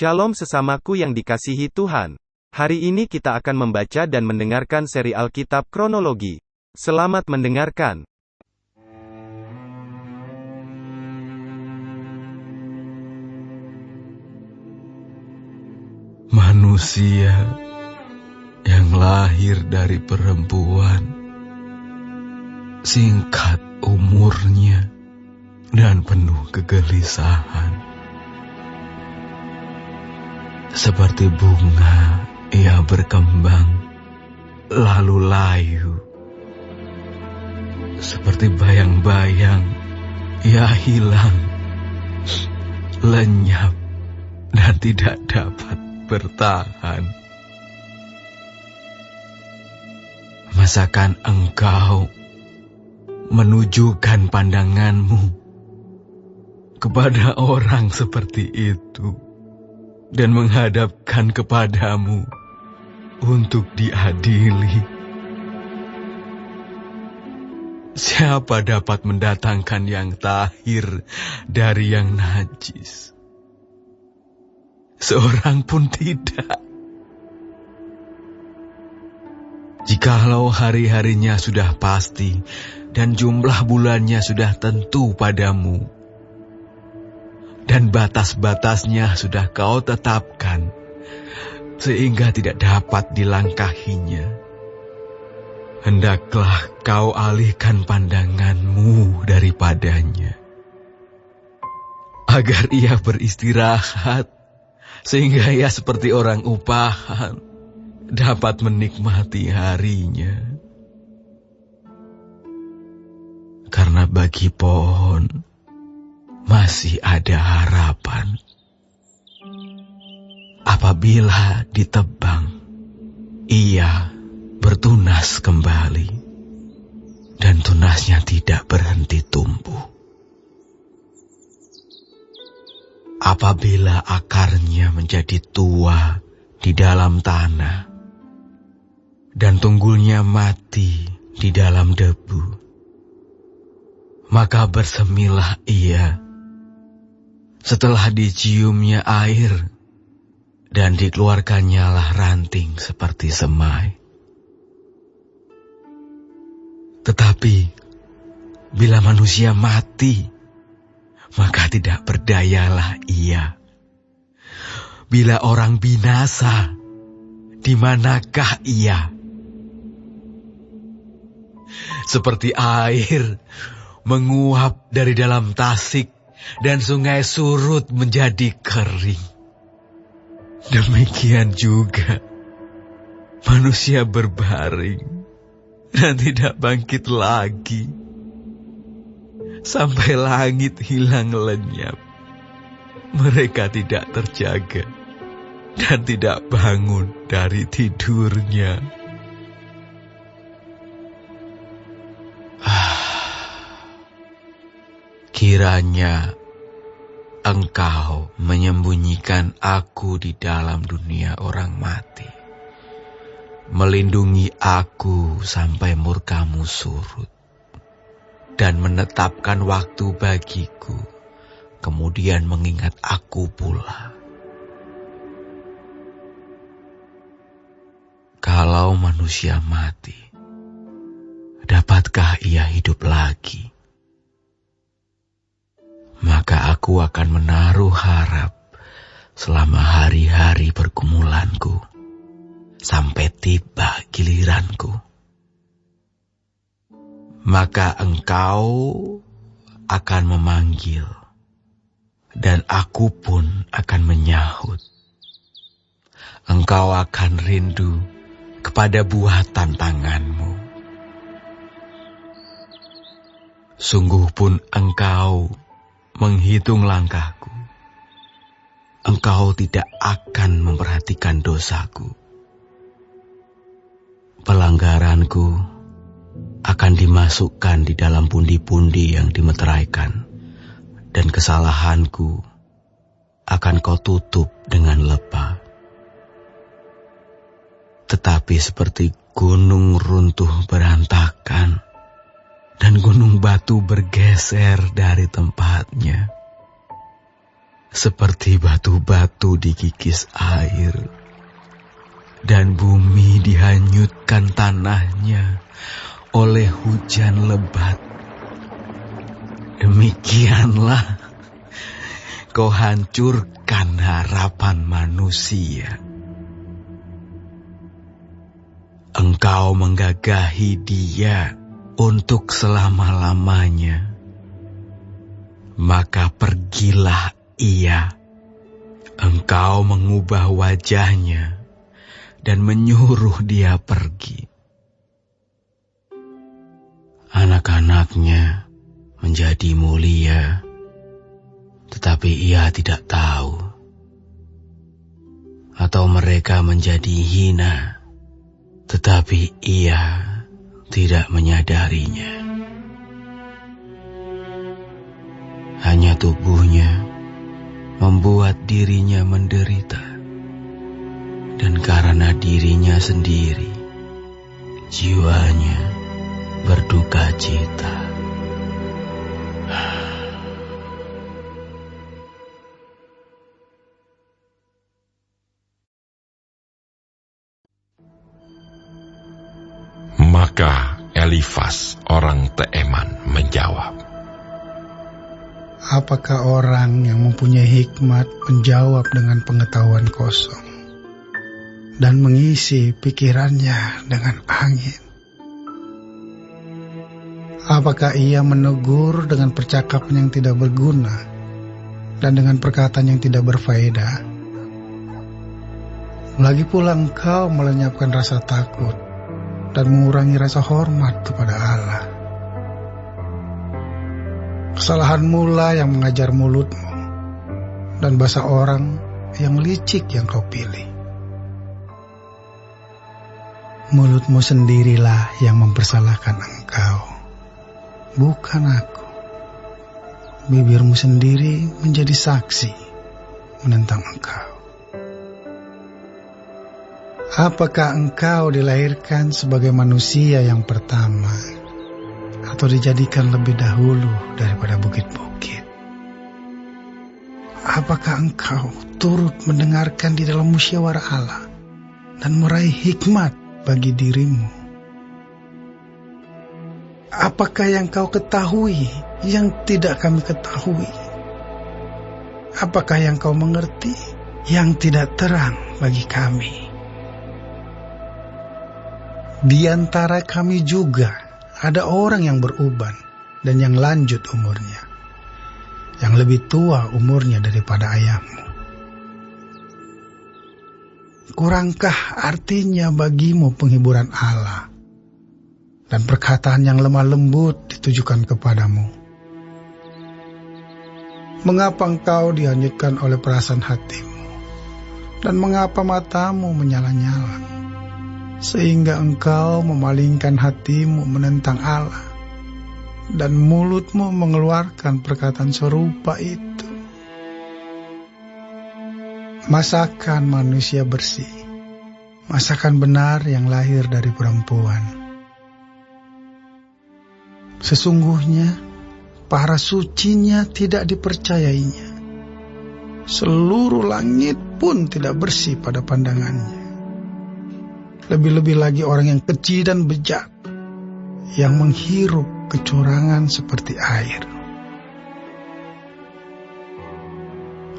Shalom sesamaku yang dikasihi Tuhan. Hari ini kita akan membaca dan mendengarkan seri Alkitab Kronologi. Selamat mendengarkan. Manusia yang lahir dari perempuan, singkat umurnya dan penuh kegelisahan. Seperti bunga, ia berkembang, lalu layu. Seperti bayang-bayang, ia hilang, lenyap, dan tidak dapat bertahan. Masakan engkau menunjukkan pandanganmu kepada orang seperti itu dan menghadapkan kepadamu untuk diadili? Siapa dapat mendatangkan yang tahir dari yang najis? Seorang pun tidak. Jikalau hari-harinya sudah pasti dan jumlah bulannya sudah tentu padamu, dan batas-batasnya sudah kau tetapkan, sehingga tidak dapat dilangkahinya, hendaklah kau alihkan pandanganmu daripadanya, agar ia beristirahat, sehingga ia seperti orang upahan dapat menikmati harinya. Karena bagi pohon masih ada harapan. Apabila ditebang, ia bertunas kembali, dan tunasnya tidak berhenti tumbuh. Apabila akarnya menjadi tua di dalam tanah, dan tunggulnya mati di dalam debu, maka bersemilah ia setelah diciumnya air, dan dikeluarkannya lah ranting seperti semai. Tetapi bila manusia mati, maka tidak berdayalah ia. Bila orang binasa, di manakah ia? Seperti air menguap dari dalam tasik, dan sungai surut menjadi kering. Demikian juga manusia berbaring dan tidak bangkit lagi, sampai langit hilang lenyap. Mereka tidak terjaga dan tidak bangun dari tidurnya. Kiranya engkau menyembunyikan aku di dalam dunia orang mati, melindungi aku sampai murkamu surut, dan menetapkan waktu bagiku, kemudian mengingat aku pula. Kalau manusia mati, dapatkah ia hidup lagi? Maka aku akan menaruh harap selama hari-hari pergumulanku, sampai tiba giliranku. Maka engkau akan memanggil, dan aku pun akan menyahut. Engkau akan rindu kepada buatan tanganmu. Sungguh pun engkau menghitung langkahku. Engkau tidak akan memperhatikan dosaku. Pelanggaranku akan dimasukkan di dalam pundi-pundi yang dimeteraikan, dan kesalahanku akan kau tutup dengan lebah. Tetapi seperti gunung runtuh berantakan, dan gunung batu bergeser dari tempatnya, seperti batu-batu dikikis air, dan bumi dihanyutkan tanahnya oleh hujan lebat. Demikianlah kau hancurkan harapan manusia. Engkau menggagahi dia untuk selama-lamanya, maka pergilah ia. Engkau mengubah wajahnya dan menyuruh dia pergi. Anak-anaknya menjadi mulia, tetapi ia tidak tahu. Atau mereka menjadi hina, tetapi ia tidak menyadarinya. Hanya tubuhnya membuat dirinya menderita, dan karena dirinya sendiri, jiwanya berduka cita. Maka Elifas orang Teeman menjawab, apakah orang yang mempunyai hikmat menjawab dengan pengetahuan kosong dan mengisi pikirannya dengan angin? Apakah ia menegur dengan percakapan yang tidak berguna dan dengan perkataan yang tidak berfaedah? Lagi pula engkau melenyapkan rasa takut dan mengurangi rasa hormat kepada Allah. Kesalahan mula yang mengajar mulutmu, dan bahasa orang yang licik yang kau pilih. Mulutmu sendirilah yang mempersalahkan engkau, bukan aku. Bibirmu sendiri menjadi saksi menentang engkau. Apakah engkau dilahirkan sebagai manusia yang pertama, atau dijadikan lebih dahulu daripada bukit-bukit? Apakah engkau turut mendengarkan di dalam musyawarah Allah dan meraih hikmat bagi dirimu? Apakah yang kau ketahui yang tidak kami ketahui? Apakah yang kau mengerti yang tidak terang bagi kami? Di antara kami juga ada orang yang beruban dan yang lanjut umurnya, yang lebih tua umurnya daripada ayahmu. Kurangkah artinya bagimu penghiburan Allah dan perkataan yang lemah lembut ditujukan kepadamu? Mengapa engkau dihanyutkan oleh perasaan hatimu, dan mengapa matamu menyala-nyala, sehingga engkau memalingkan hatimu menentang Allah, dan mulutmu mengeluarkan perkataan serupa itu? Masakan manusia bersih, masakan benar yang lahir dari perempuan. Sesungguhnya para sucinya tidak dipercayainya. Seluruh langit pun tidak bersih pada pandangannya. Lebih-lebih lagi orang yang keji dan bejat, yang menghirup kecurangan seperti air.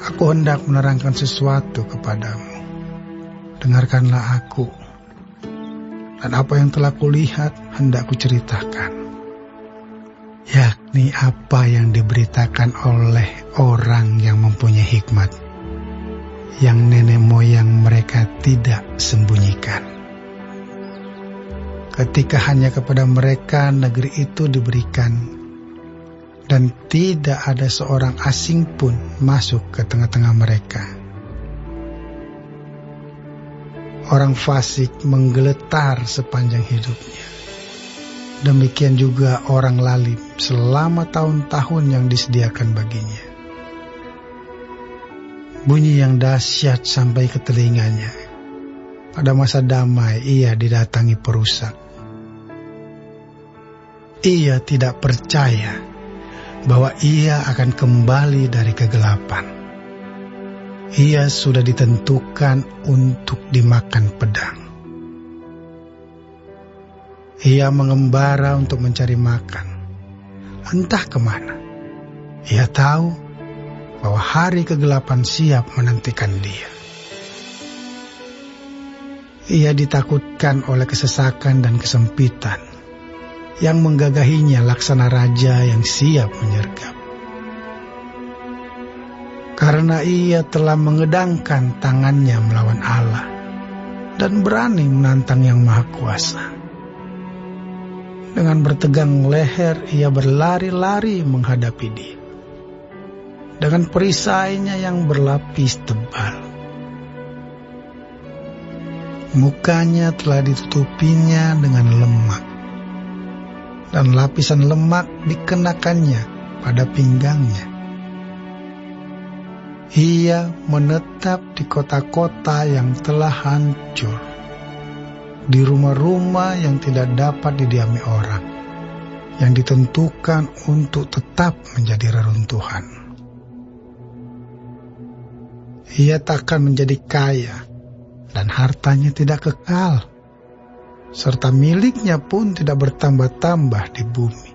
Aku hendak menerangkan sesuatu kepadamu. Dengarkanlah aku, dan apa yang telah kulihat hendak kuceritakan, yakni apa yang diberitakan oleh orang yang mempunyai hikmat, yang nenek moyang mereka tidak sembunyikan. Ketika hanya kepada mereka negeri itu diberikan, dan tidak ada seorang asing pun masuk ke tengah-tengah mereka. Orang fasik menggeletar sepanjang hidupnya. Demikian juga orang lalim selama tahun-tahun yang disediakan baginya. Bunyi yang dahsyat sampai ke telinganya. Pada masa damai ia didatangi perusak. Ia tidak percaya bahwa ia akan kembali dari kegelapan, Ia sudah ditentukan untuk dimakan pedang. Ia mengembara untuk mencari makan, entah kemana. Ia tahu bahwa hari kegelapan siap menantikan dia. Ia ditakutkan oleh kesesakan dan kesempitan yang menggagahinya laksana raja yang siap menyergap. Karena ia telah mengedangkan tangannya melawan Allah dan berani menantang Yang Maha Kuasa. Dengan bertegang leher, ia berlari-lari menghadapi dia. Dengan perisainya yang berlapis tebal. Mukanya telah ditutupinya dengan lemak. Dan lapisan lemak dikenakannya pada pinggangnya. Ia menetap di kota-kota yang telah hancur, di rumah-rumah yang tidak dapat didiami orang, yang ditentukan untuk tetap menjadi reruntuhan. Ia takkan menjadi kaya, dan hartanya tidak kekal, serta miliknya pun tidak bertambah-tambah di bumi.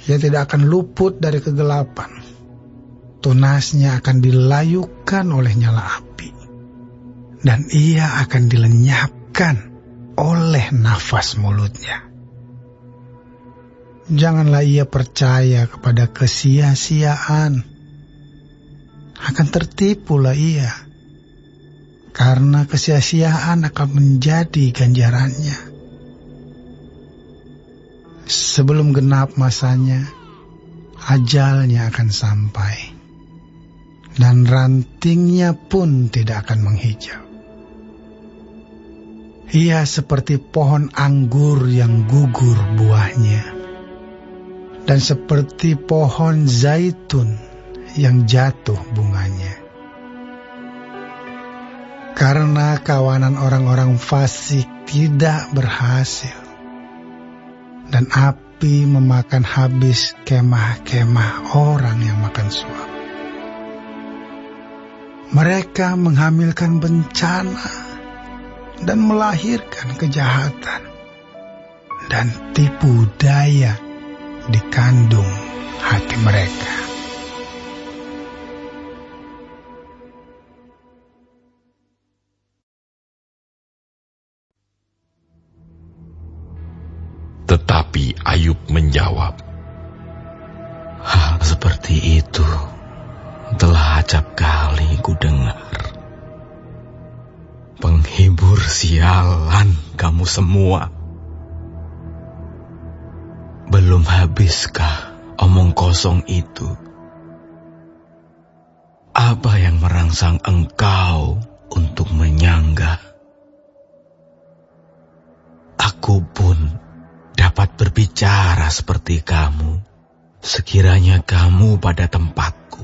Ia tidak akan luput dari kegelapan. Tunasnya akan dilayukan oleh nyala api, dan ia akan dilenyapkan oleh nafas mulutnya. Janganlah ia percaya kepada kesia-siaan. Akan tertipulah ia, karena kesia-siaan akan menjadi ganjarannya. Sebelum genap masanya, ajalnya akan sampai. Dan rantingnya pun tidak akan menghijau. Ia seperti pohon anggur yang gugur buahnya, dan seperti pohon zaitun yang jatuh bunganya. Karena kawanan orang-orang fasik tidak berhasil, dan api memakan habis kemah-kemah orang yang makan suap. Mereka menghamilkan bencana dan melahirkan kejahatan, dan tipu daya di kandung hati mereka. Tetapi Ayub menjawab, Hal seperti itu telah acap kali ku dengar. Penghibur sialan kamu semua. Belum habiskah omong kosong itu? Apa yang merangsang engkau untuk menyanggah? Aku pun dapat berbicara seperti kamu, sekiranya kamu pada tempatku.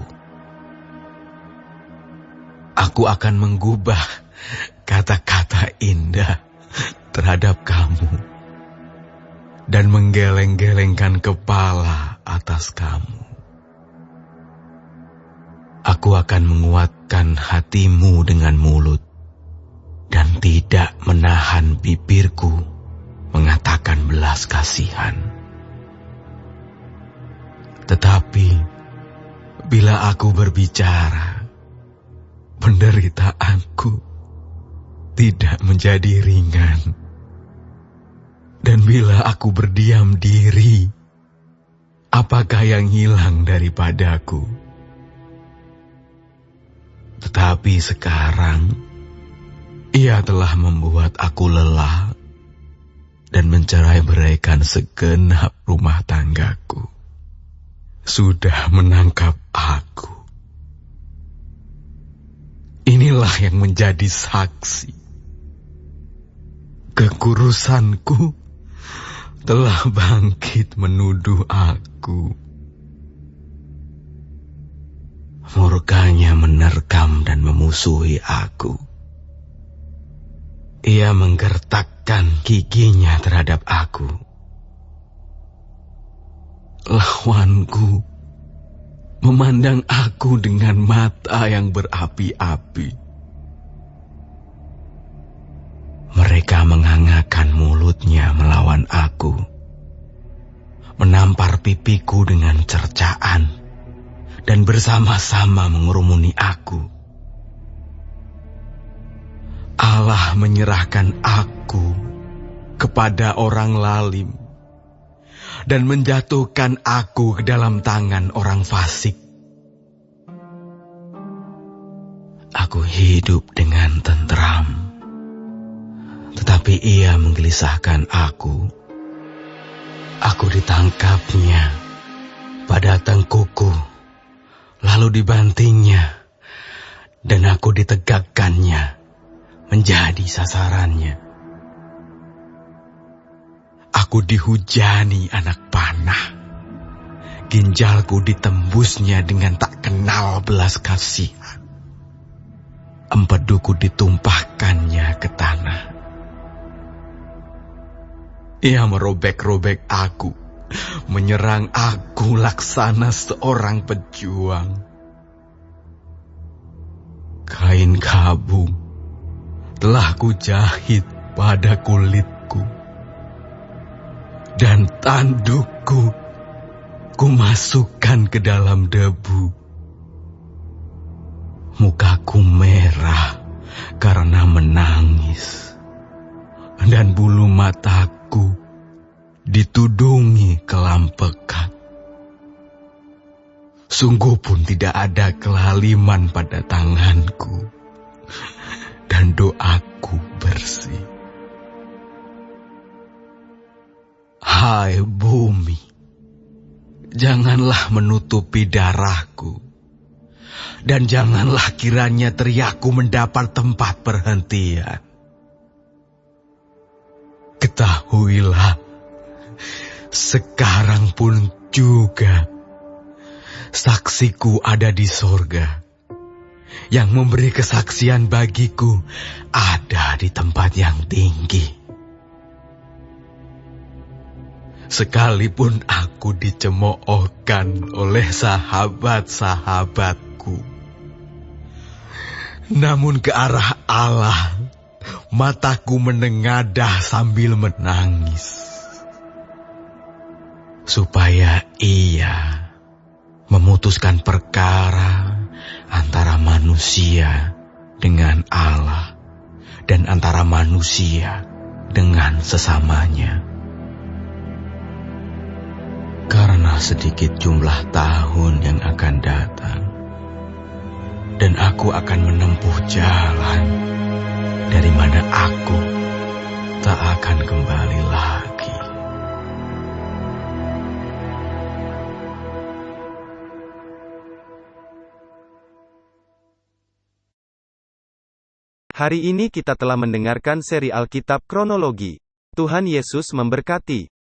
Aku akan menggubah kata-kata indah terhadap kamu dan menggeleng-gelengkan kepala atas kamu. Aku akan menguatkan hatimu dengan mulut dan tidak menahan bibirku mengatakan belas kasihan. Tetapi bila aku berbicara, penderitaanku tidak menjadi ringan. Dan bila aku berdiam diri, apakah yang hilang daripadaku? Tetapi sekarang, ia telah membuat aku lelah dan mencerai-beraikan segenap rumah tanggaku. Sudah menangkap aku. Inilah yang menjadi saksi. Kekurusanku telah bangkit menuduh aku. Murkanya menerkam dan memusuhi aku. Ia menggertakkan giginya terhadap aku. Lawanku memandang aku dengan mata yang berapi-api. Mereka menghangatkan mulutnya melawan aku, menampar pipiku dengan cercaan, dan bersama-sama mengerumuni aku. Allah menyerahkan aku kepada orang lalim dan menjatuhkan aku ke dalam tangan orang fasik. Aku hidup dengan tentram, tetapi ia menggelisahkan aku. Aku ditangkapnya pada tengkuku, lalu dibantingnya, dan aku ditegakkannya menjadi sasarannya. Aku dihujani anak panah, ginjalku ditembusnya dengan tak kenal belas kasihan. Empeduku ditumpahkannya ke tanah. Ia merobek-robek aku, menyerang aku laksana seorang pejuang. Kain kabung telah kujahit pada kulitku, dan tandukku kumasukkan ke dalam debu. Mukaku merah karena menangis, dan bulu mataku ditudungi kelam pekat. Sungguh pun tidak ada kelaliman pada tanganku, dan doaku bersih. Hai bumi, janganlah menutupi darahku, dan janganlah kiranya teriakku mendapat tempat perhentian. Ketahuilah, sekarang pun juga saksiku ada di sorga, yang memberi kesaksian bagiku ada di tempat yang tinggi. Sekalipun aku dicemoohkan oleh sahabat-sahabatku, namun ke arah Allah mataku menengadah sambil menangis, supaya ia memutuskan perkara antara manusia dengan Allah, dan antara manusia dengan sesamanya. Karena sedikit jumlah tahun yang akan datang, dan aku akan menempuh jalan dari mana aku tak akan kembali lagi. Hari ini kita telah mendengarkan seri Alkitab Kronologi. Tuhan Yesus memberkati.